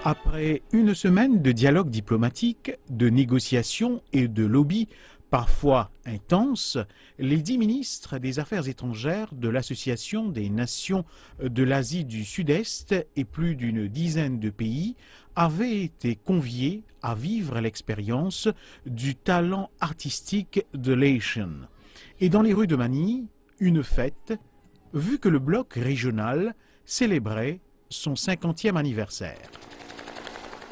Après une semaine de dialogue diplomatique, de négociations et de lobby parfois intenses, les 10 ministres des Affaires étrangères de l'Association des nations de l'Asie du Sud-Est et plus d'une dizaine de pays avaient été conviés à vivre l'expérience du talent artistique de l'Asian. Et dans les rues de Manille, une fête, vu que le bloc régional célébrait son 50e anniversaire.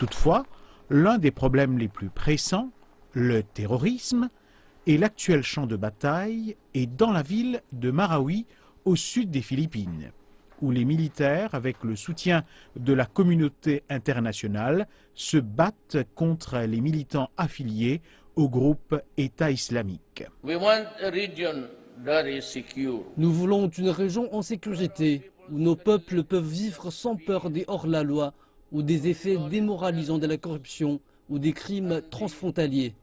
Toutefois, l'un des problèmes les plus pressants, le terrorisme, et l'actuel champ de bataille est dans la ville de Marawi, au sud des Philippines, où les militaires, avec le soutien de la communauté internationale, se battent contre les militants affiliés au groupe État islamique. Nous voulons une région en sécurité, où nos peuples peuvent vivre sans peur des hors-la-loi, ou des effets démoralisants de la corruption, ou des crimes transfrontaliers.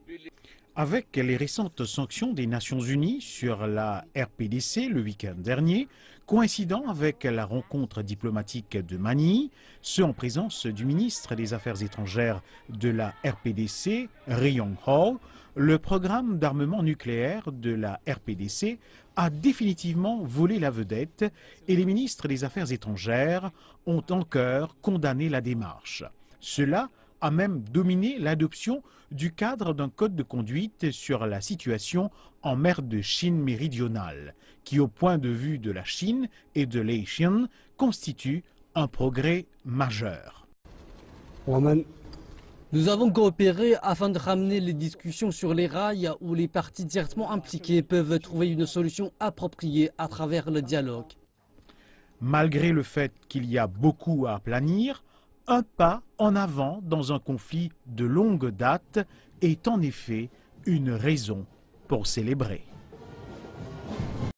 Avec les récentes sanctions des Nations Unies sur la RPDC le week-end dernier, coïncidant avec la rencontre diplomatique de Manille, ce en présence du ministre des Affaires étrangères de la RPDC, Ri Yong Ho, le programme d'armement nucléaire de la RPDC a définitivement volé la vedette et les ministres des Affaires étrangères ont en chœur condamné la démarche. Cela a même dominé l'adoption du cadre d'un code de conduite sur la situation en mer de Chine méridionale, qui au point de vue de la Chine et de l'ASEAN constitue un progrès majeur. Nous avons coopéré afin de ramener les discussions sur les rails où les parties directement impliquées peuvent trouver une solution appropriée à travers le dialogue. Malgré le fait qu'il y a beaucoup à aplanir, un pas en avant dans un conflit de longue date est en effet une raison pour célébrer.